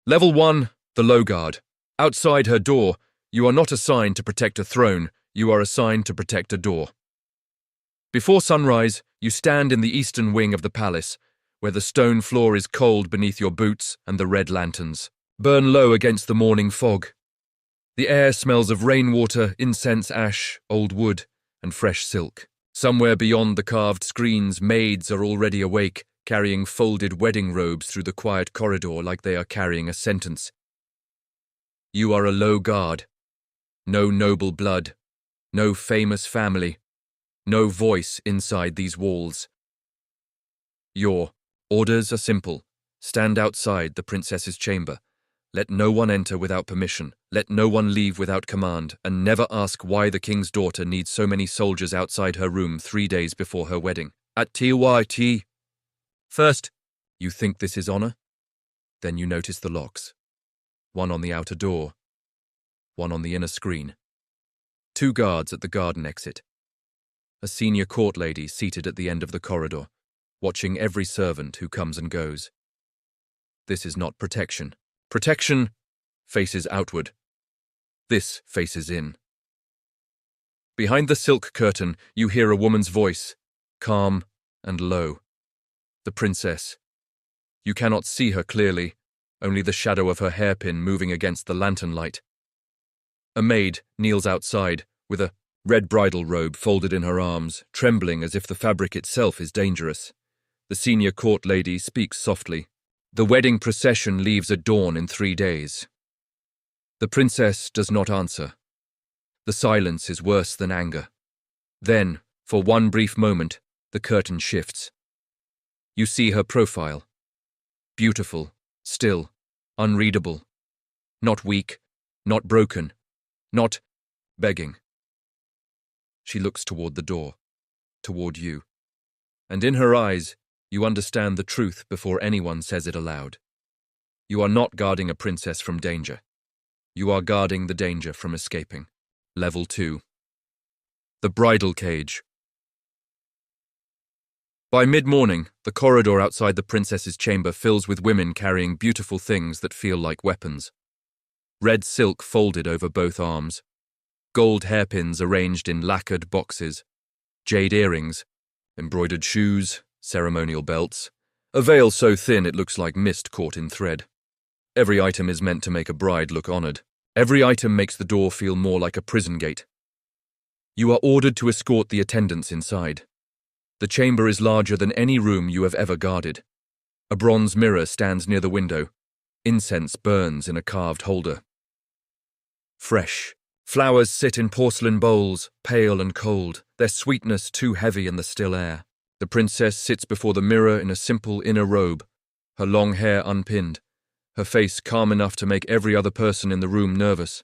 Level 1, the low guard. Outside her door, you are not assigned to protect a throne, you are assigned to protect a door. Before sunrise, you stand in the eastern wing of the palace, where the stone floor is cold beneath your boots and the red lanterns burn low against the morning fog. The air smells of rainwater, incense ash, old wood, and fresh silk. Somewhere beyond the carved screens, maids are already awake, carrying folded wedding robes through the quiet corridor like they are carrying a sentence. You are a low guard. No noble blood, no famous family, no voice inside these walls. Your orders are simple. Stand outside the princess's chamber. Let no one enter without permission. Let no one leave without command, and never ask why the king's daughter needs so many soldiers outside her room 3 days before her wedding. At TYT. First, you think this is honor? Then you notice the locks. One on the outer door, one on the inner screen. 2 guards at the garden exit. A senior court lady seated at the end of the corridor, watching every servant who comes and goes. This is not protection. Protection faces outward. This faces in. Behind the silk curtain, you hear a woman's voice, calm and low. The princess. You cannot see her clearly, only the shadow of her hairpin moving against the lantern light. A maid kneels outside, with a red bridal robe folded in her arms, trembling as if the fabric itself is dangerous. The senior court lady speaks softly. The wedding procession leaves at dawn in 3 days. The princess does not answer. The silence is worse than anger. Then, for one brief moment, the curtain shifts. You see her profile. Beautiful, still, unreadable. Not weak, not broken, not begging. She looks toward the door, toward you. And in her eyes, you understand the truth before anyone says it aloud. You are not guarding a princess from danger. You are guarding the danger from escaping. Level 2. The bridal cage. By mid-morning, the corridor outside the princess's chamber fills with women carrying beautiful things that feel like weapons. Red silk folded over both arms. Gold hairpins arranged in lacquered boxes. Jade earrings. Embroidered shoes. Ceremonial belts. A veil so thin it looks like mist caught in thread. Every item is meant to make a bride look honored. Every item makes the door feel more like a prison gate. You are ordered to escort the attendants inside. The chamber is larger than any room you have ever guarded. A bronze mirror stands near the window. Incense burns in a carved holder. Fresh. Flowers sit in porcelain bowls, pale and cold, their sweetness too heavy in the still air. The princess sits before the mirror in a simple inner robe, her long hair unpinned, her face calm enough to make every other person in the room nervous.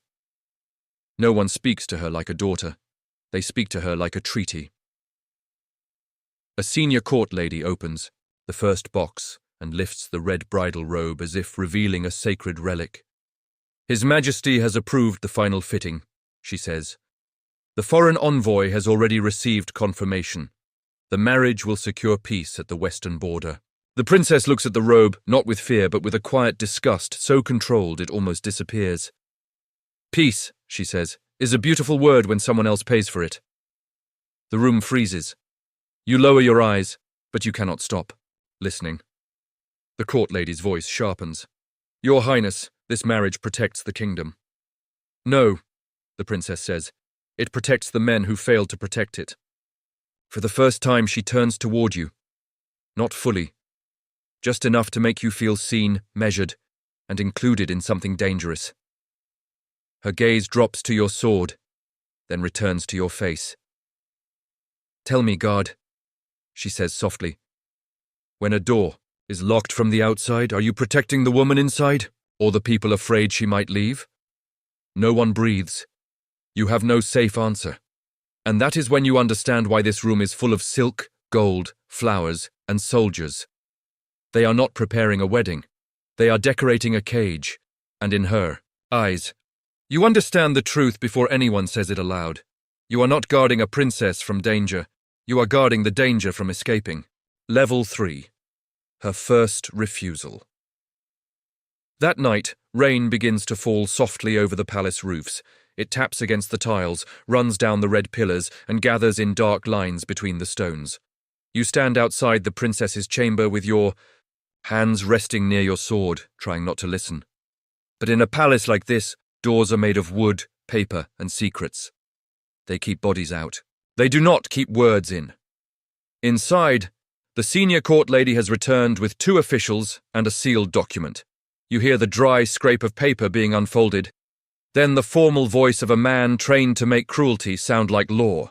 No one speaks to her like a daughter. They speak to her like a treaty. A senior court lady opens the first box and lifts the red bridal robe as if revealing a sacred relic. His Majesty has approved the final fitting, she says. The foreign envoy has already received confirmation. The marriage will secure peace at the western border. The princess looks at the robe, not with fear, but with a quiet disgust, so controlled it almost disappears. Peace, she says, is a beautiful word when someone else pays for it. The room freezes. You lower your eyes, but you cannot stop, listening. The court lady's voice sharpens. Your Highness, this marriage protects the kingdom. No, the princess says. It protects the men who failed to protect it. For the first time, she turns toward you. Not fully. Just enough to make you feel seen, measured, and included in something dangerous. Her gaze drops to your sword, then returns to your face. Tell me, guard, she says softly. When a door is locked from the outside, are you protecting the woman inside, or the people afraid she might leave? No one breathes. You have no safe answer. And that is when you understand why this room is full of silk, gold, flowers, and soldiers. They are not preparing a wedding. They are decorating a cage. And in her eyes, you understand the truth before anyone says it aloud. You are not guarding a princess from danger. You are guarding the danger from escaping. Level 3. Her first refusal. That night, rain begins to fall softly over the palace roofs. It taps against the tiles, runs down the red pillars, and gathers in dark lines between the stones. You stand outside the princess's chamber with your hands resting near your sword, trying not to listen. But in a palace like this, doors are made of wood, paper, and secrets. They keep bodies out. They do not keep words in. Inside, the senior court lady has returned with 2 officials and a sealed document. You hear the dry scrape of paper being unfolded, then the formal voice of a man trained to make cruelty sound like law.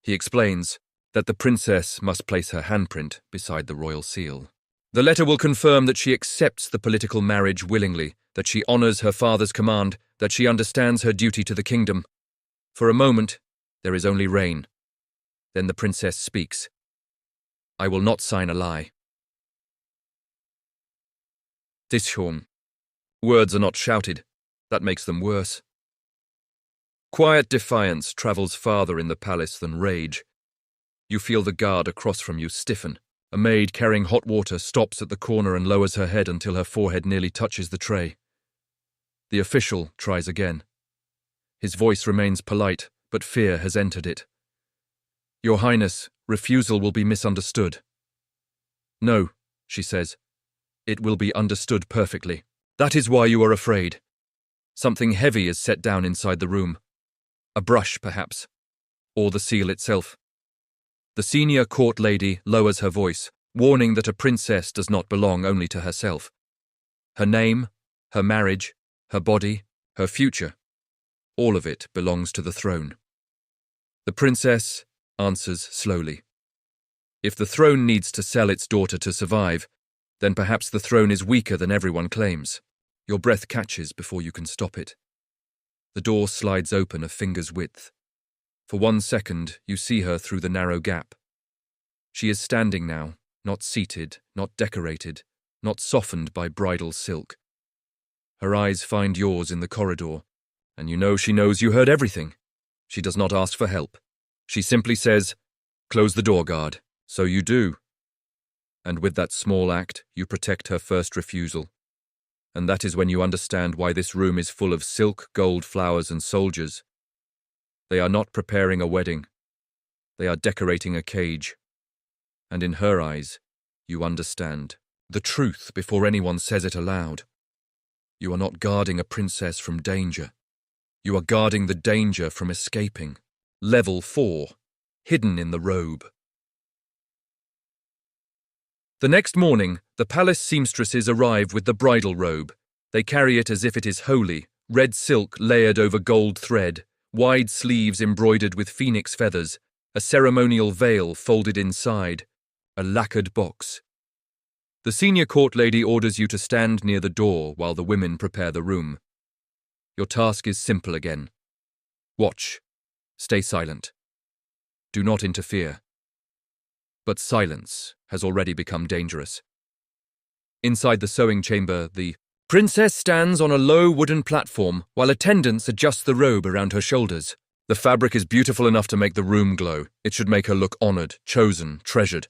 He explains that the princess must place her handprint beside the royal seal. The letter will confirm that she accepts the political marriage willingly, that she honors her father's command, that she understands her duty to the kingdom. For a moment, there is only rain. Then the princess speaks. I will not sign a lie. Dishorn. Words are not shouted. That makes them worse. Quiet defiance travels farther in the palace than rage. You feel the guard across from you stiffen. A maid carrying hot water stops at the corner and lowers her head until her forehead nearly touches the tray. The official tries again. His voice remains polite, but fear has entered it. Your Highness, refusal will be misunderstood. No, she says. It will be understood perfectly. That is why you are afraid. Something heavy is set down inside the room. A brush, perhaps. Or the seal itself. The senior court lady lowers her voice, warning that a princess does not belong only to herself. Her name, her marriage, her body, her future, all of it belongs to the throne. The princess answers slowly. If the throne needs to sell its daughter to survive, then perhaps the throne is weaker than everyone claims. Your breath catches before you can stop it. The door slides open a finger's width. For 1 second, you see her through the narrow gap. She is standing now, not seated, not decorated, not softened by bridal silk. Her eyes find yours in the corridor, and you know she knows you heard everything. She does not ask for help. She simply says, "Close the door, guard." So you do. And with that small act, you protect her first refusal. And that is when you understand why this room is full of silk, gold, flowers, and soldiers. They are not preparing a wedding. They are decorating a cage. And in her eyes, you understand the truth before anyone says it aloud. You are not guarding a princess from danger. You are guarding the danger from escaping. Level 4, hidden in the robe. The next morning, the palace seamstresses arrive with the bridal robe. They carry it as if it is holy, red silk layered over gold thread, wide sleeves embroidered with phoenix feathers, a ceremonial veil folded inside, a lacquered box. The senior court lady orders you to stand near the door while the women prepare the room. Your task is simple again. Watch. Stay silent. Do not interfere. But silence has already become dangerous. Inside the sewing chamber, the princess stands on a low wooden platform while attendants adjust the robe around her shoulders. The fabric is beautiful enough to make the room glow. It should make her look honored, chosen, treasured.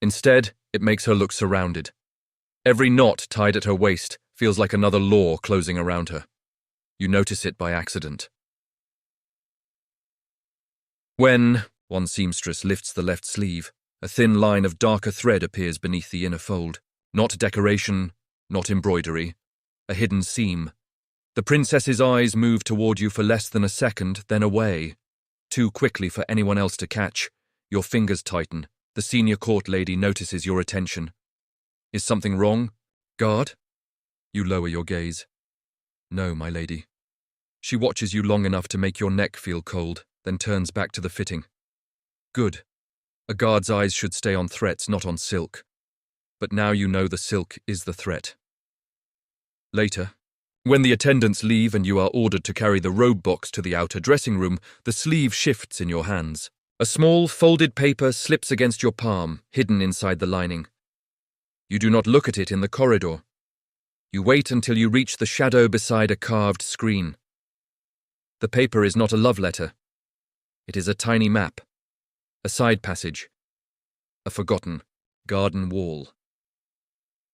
Instead, it makes her look surrounded. Every knot tied at her waist feels like another law closing around her. You notice it by accident. When one seamstress lifts the left sleeve, a thin line of darker thread appears beneath the inner fold. Not decoration, not embroidery, a hidden seam. The princess's eyes move toward you for less than a second, then away. Too quickly for anyone else to catch. Your fingers tighten. The senior court lady notices your attention. Is something wrong? Guard? You lower your gaze. No, my lady. She watches you long enough to make your neck feel cold, then turns back to the fitting. Good. A guard's eyes should stay on threats, not on silk. But now you know the silk is the threat. Later, when the attendants leave and you are ordered to carry the robe box to the outer dressing room, the sleeve shifts in your hands. A small, folded paper slips against your palm, hidden inside the lining. You do not look at it in the corridor. You wait until you reach the shadow beside a carved screen. The paper is not a love letter. It is a tiny map. A side passage. A forgotten garden wall.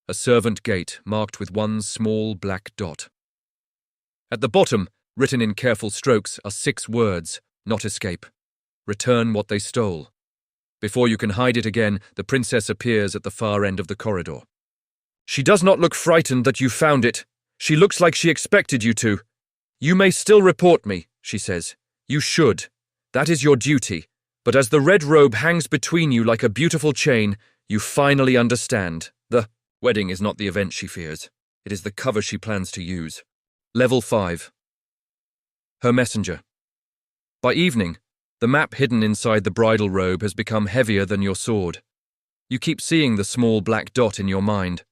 a servant gate marked with one small black dot. At the bottom, written in careful strokes, are 6 words: not escape. Return what they stole. Before you can hide it again, the princess appears at the far end of the corridor. She does not look frightened that you found it. She looks like she expected you to. You may still report me, she says. You should. That is your duty. But as the red robe hangs between you like a beautiful chain, you finally understand. The wedding is not the event she fears. It is the cover she plans to use. Level 5. Her messenger. By evening, the map hidden inside the bridal robe has become heavier than your sword. You keep seeing the small black dot in your mind.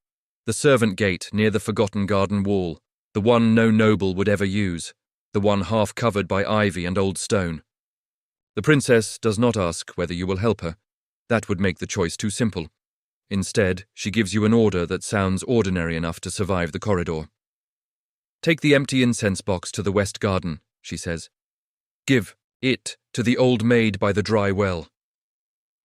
The servant gate near the forgotten garden wall, the one no noble would ever use, the one half covered by ivy and old stone. The princess does not ask whether you will help her. That would make the choice too simple. Instead, she gives you an order that sounds ordinary enough to survive the corridor. Take the empty incense box to the west garden, she says. Give it to the old maid by the dry well.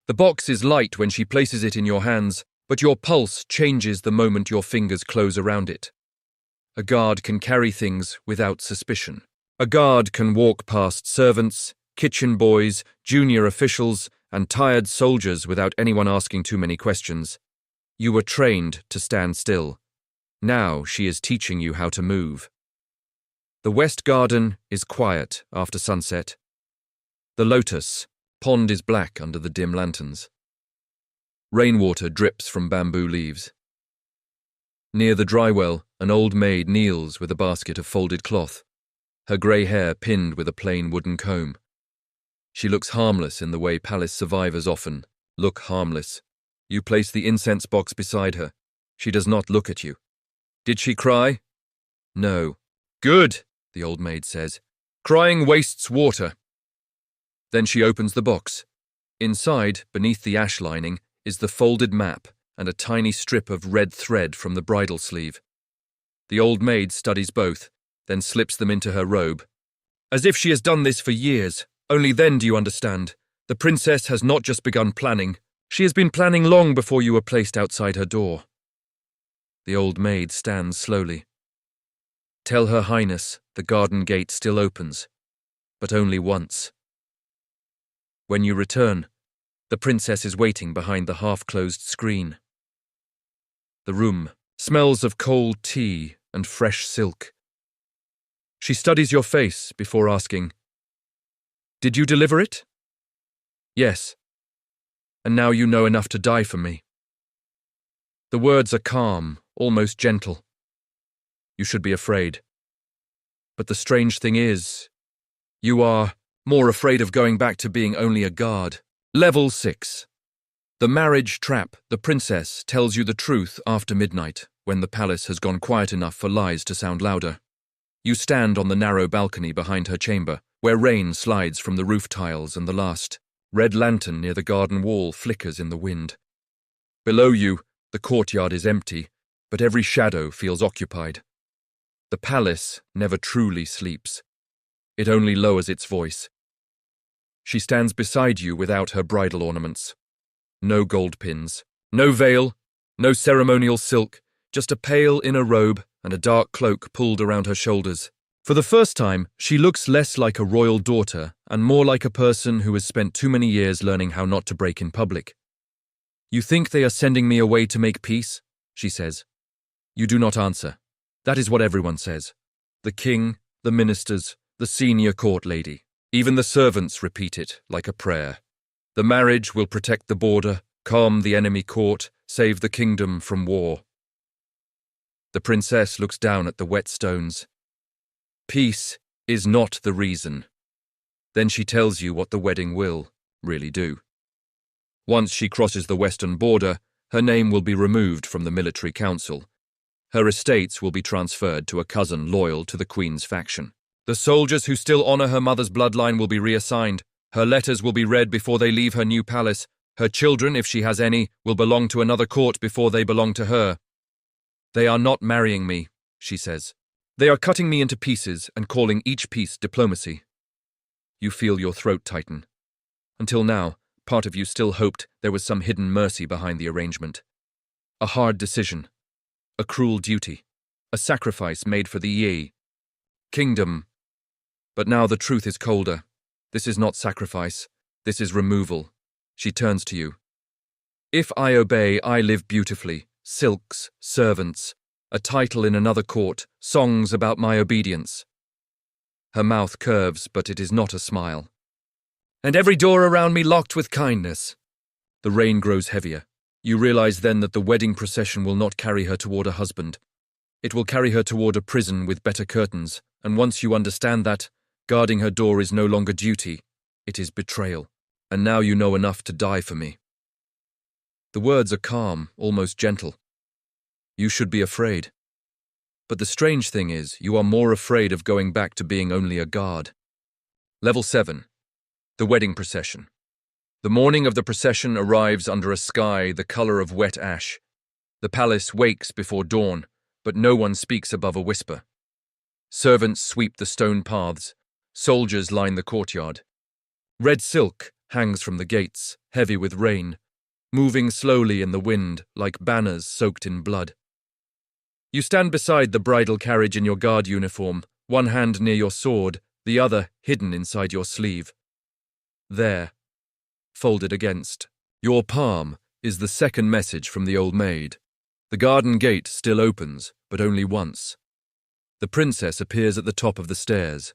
The box is light when she places it in your hands, but your pulse changes the moment your fingers close around it. A guard can carry things without suspicion. A guard can walk past servants, kitchen boys, junior officials, and tired soldiers without anyone asking too many questions. You were trained to stand still. Now she is teaching you how to move. The west garden is quiet after sunset. The lotus pond is black under the dim lanterns. Rainwater drips from bamboo leaves. Near the dry well, an old maid kneels with a basket of folded cloth, her grey hair pinned with a plain wooden comb. She looks harmless in the way palace survivors often look harmless. You place the incense box beside her. She does not look at you. Did she cry? No. Good, the old maid says. Crying wastes water. Then she opens the box. Inside, beneath the ash lining, is the folded map and a tiny strip of red thread from the bridal sleeve. The old maid studies both, then slips them into her robe. As if she has done this for years. Only then do you understand. The princess has not just begun planning. She has been planning long before you were placed outside her door. The old maid stands slowly. Tell Her Highness the garden gate still opens, but only once. When you return, the princess is waiting behind the half-closed screen. The room smells of cold tea and fresh silk. She studies your face before asking, Did you deliver it? Yes. And now you know enough to die for me. The words are calm, almost gentle. You should be afraid. But the strange thing is, you are more afraid of going back to being only a guard. Level 6. The marriage trap. The princess tells you the truth after midnight, when the palace has gone quiet enough for lies to sound louder. You stand on the narrow balcony behind her chamber, where rain slides from the roof tiles and the last red lantern near the garden wall flickers in the wind. Below you, the courtyard is empty, but every shadow feels occupied. The palace never truly sleeps. It only lowers its voice. She stands beside you without her bridal ornaments. No gold pins, no veil, no ceremonial silk, just a pale inner robe and a dark cloak pulled around her shoulders. For the first time, she looks less like a royal daughter and more like a person who has spent too many years learning how not to break in public. You think they are sending me away to make peace? She says. You do not answer. That is what everyone says. The king, the ministers, the senior court lady. Even the servants repeat it like a prayer. The marriage will protect the border, calm the enemy court, save the kingdom from war. The princess looks down at the wet stones. Peace is not the reason. Then she tells you what the wedding will really do. Once she crosses the western border, her name will be removed from the military council. Her estates will be transferred to a cousin loyal to the Queen's faction. The soldiers who still honor her mother's bloodline will be reassigned. Her letters will be read before they leave her new palace. Her children, if she has any, will belong to another court before they belong to her. They are not marrying me, she says. They are cutting me into pieces and calling each piece diplomacy. You feel your throat tighten. Until now, part of you still hoped there was some hidden mercy behind the arrangement. A hard decision, a cruel duty, a sacrifice made for the Yi. Kingdom. But now the truth is colder. This is not sacrifice. This is removal. She turns to you. If I obey, I live beautifully. Silks, servants, a title in another court, songs about my obedience. Her mouth curves, but it is not a smile. And every door around me locked with kindness. The rain grows heavier. You realize then that the wedding procession will not carry her toward a husband. It will carry her toward a prison with better curtains, and once you understand that, guarding her door is no longer duty, it is betrayal. And now you know enough to die for me. The words are calm, almost gentle. You should be afraid. But the strange thing is, you are more afraid of going back to being only a guard. Level 7. The wedding procession. The morning of the procession arrives under a sky the color of wet ash. The palace wakes before dawn, but no one speaks above a whisper. Servants sweep the stone paths. Soldiers line the courtyard. Red silk hangs from the gates, heavy with rain, moving slowly in the wind like banners soaked in blood. You stand beside the bridal carriage in your guard uniform, one hand near your sword, the other hidden inside your sleeve. There, folded against your palm, is the second message from the old maid. The garden gate still opens, but only once. The princess appears at the top of the stairs.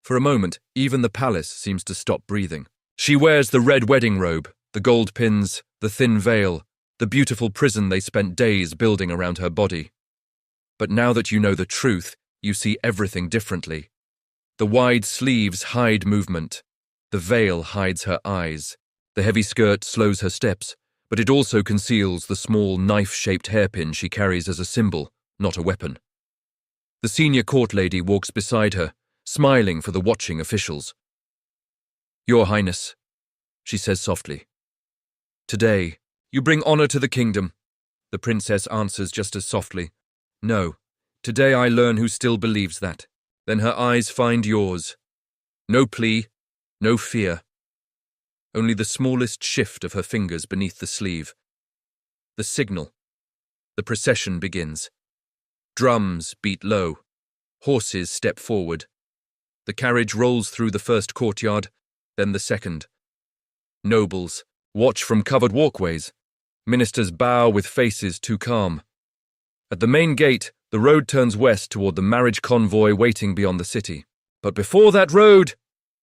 For a moment, even the palace seems to stop breathing. She wears the red wedding robe, the gold pins, the thin veil, the beautiful prison they spent days building around her body. But now that you know the truth, you see everything differently. The wide sleeves hide movement. The veil hides her eyes. The heavy skirt slows her steps, but it also conceals the small knife-shaped hairpin she carries as a symbol, not a weapon. The senior court lady walks beside her, smiling for the watching officials. Your Highness, she says softly. Today, you bring honor to the kingdom. The princess answers just as softly. No, today I learn who still believes that. Then her eyes find yours. No plea, no fear. Only the smallest shift of her fingers beneath the sleeve. The signal. The procession begins. Drums beat low. Horses step forward. The carriage rolls through the first courtyard, then the second. Nobles watch from covered walkways. Ministers bow with faces too calm. At the main gate, the road turns west toward the marriage convoy waiting beyond the city. But before that road,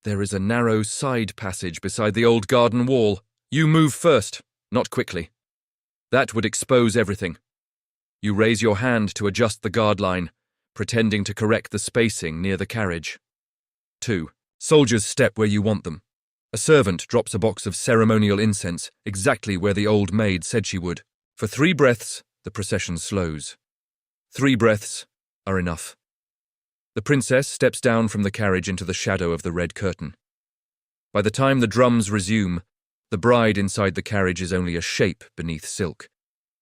there is a narrow side passage beside the old garden wall. You move first, not quickly. That would expose everything. You raise your hand to adjust the guard line, pretending to correct the spacing near the carriage. 2. Soldiers step where you want them. A servant drops a box of ceremonial incense exactly where the old maid said she would. For 3 breaths, the procession slows. 3 breaths are enough. The princess steps down from the carriage into the shadow of the red curtain. By the time the drums resume, the bride inside the carriage is only a shape beneath silk,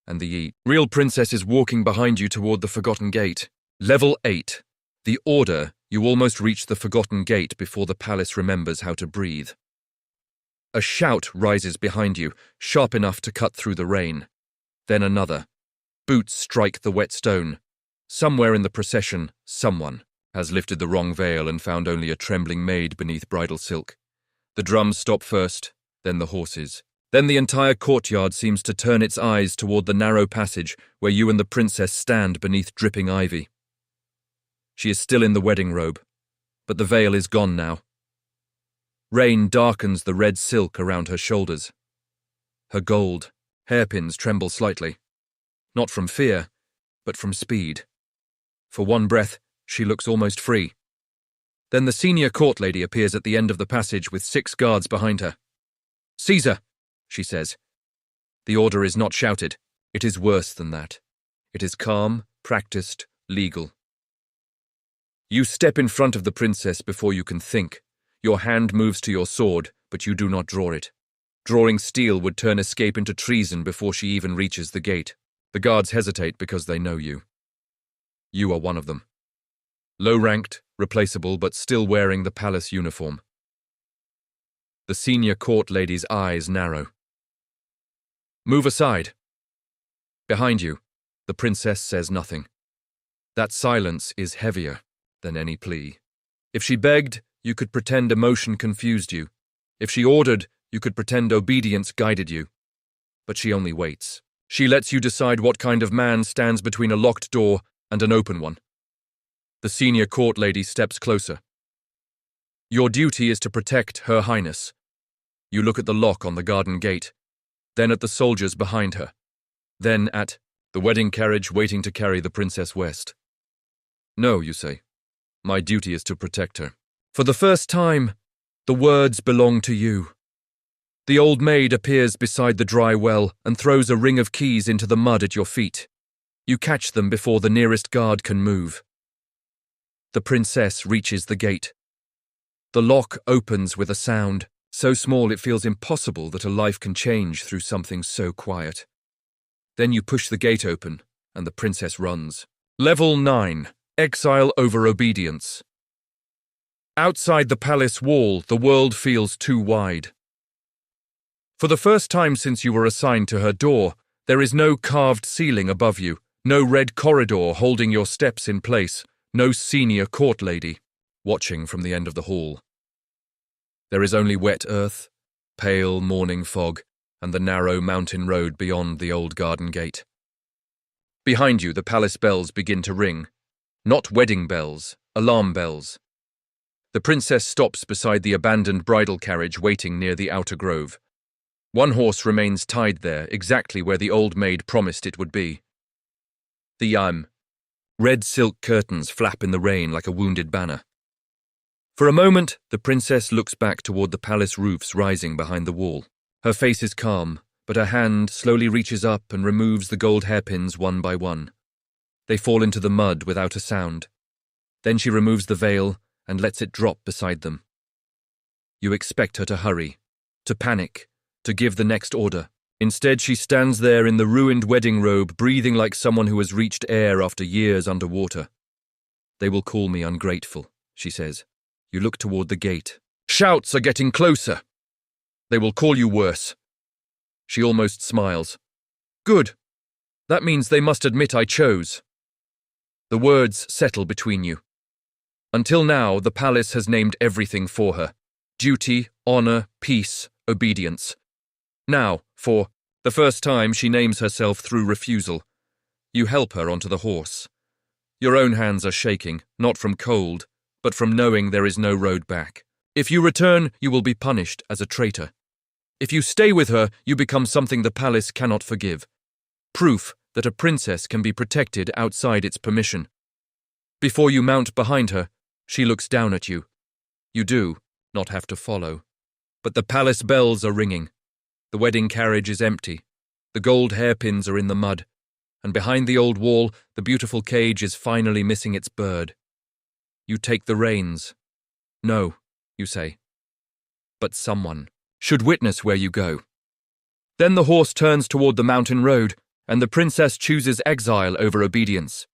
and the real princess is walking behind you toward the Forgotten Gate. Level 8. The Order. You almost reach the Forgotten Gate before the palace remembers how to breathe. A shout rises behind you, sharp enough to cut through the rain. Then another. Boots strike the wet stone. Somewhere in the procession, someone has lifted the wrong veil and found only a trembling maid beneath bridal silk. The drums stop first, then the horses. Then the entire courtyard seems to turn its eyes toward the narrow passage where you and the princess stand beneath dripping ivy. She is still in the wedding robe, but the veil is gone now. Rain darkens the red silk around her shoulders. Her gold hairpins tremble slightly, not from fear, but from speed. For one breath, she looks almost free. Then the senior court lady appears at the end of the passage with 6 guards behind her. Caesar, she says. The order is not shouted. It is worse than that. It is calm, practiced, legal. You step in front of the princess before you can think. Your hand moves to your sword, but you do not draw it. Drawing steel would turn escape into treason before she even reaches the gate. The guards hesitate because they know you. You are one of them. Low-ranked, replaceable, but still wearing the palace uniform. The senior court lady's eyes narrow. Move aside. Behind you, The princess says nothing. That silence is heavier than any plea. If she begged, you could pretend emotion confused you. If she ordered, you could pretend obedience guided you. But she only waits. She lets you decide what kind of man stands between a locked door and an open one. The senior court lady steps closer. Your duty is to protect Her Highness. You look at the lock on the garden gate, then at the soldiers behind her, then at the wedding carriage waiting to carry the princess west. No, you say. My duty is to protect her. For the first time, the words belong to you. The old maid appears beside the dry well and throws a ring of keys into the mud at your feet. You catch them before the nearest guard can move. The princess reaches the gate. The lock opens with a sound, so small it feels impossible that a life can change through something so quiet. Then you push the gate open, and the princess runs. Level 9. Exile over obedience. Outside the palace wall, the world feels too wide. For the first time since you were assigned to her door, there is no carved ceiling above you, no red corridor holding your steps in place, no senior court lady watching from the end of the hall. There is only wet earth, pale morning fog, and the narrow mountain road beyond the old garden gate. Behind you, the palace bells begin to ring. Not wedding bells, alarm bells. The princess stops beside the abandoned bridal carriage waiting near the outer grove. One horse remains tied there, exactly where the old maid promised it would be. The red silk curtains flap in the rain like a wounded banner. For a moment, the princess looks back toward the palace roofs rising behind the wall. Her face is calm, but her hand slowly reaches up and removes the gold hairpins one by one. They fall into the mud without a sound. Then she removes the veil and lets it drop beside them. You expect her to hurry, to panic, to give the next order. Instead, she stands there in the ruined wedding robe, breathing like someone who has reached air after years underwater. They will call me ungrateful, she says. You look toward the gate. Shouts are getting closer. They will call you worse. She almost smiles. Good. That means they must admit I chose. The words settle between you. Until now, the palace has named everything for her. Duty, honor, peace, obedience. Now, for the first time, she names herself through refusal. You help her onto the horse. Your own hands are shaking, not from cold, but from knowing there is no road back. If you return, you will be punished as a traitor. If you stay with her, you become something the palace cannot forgive. Proof that a princess can be protected outside its permission. Before you mount behind her, she looks down at you. You do not have to follow. But the palace bells are ringing. The wedding carriage is empty. The gold hairpins are in the mud. And behind the old wall, the beautiful cage is finally missing its bird. You take the reins. No, you say. But someone should witness where you go. Then the horse turns toward the mountain road, and the princess chooses exile over obedience.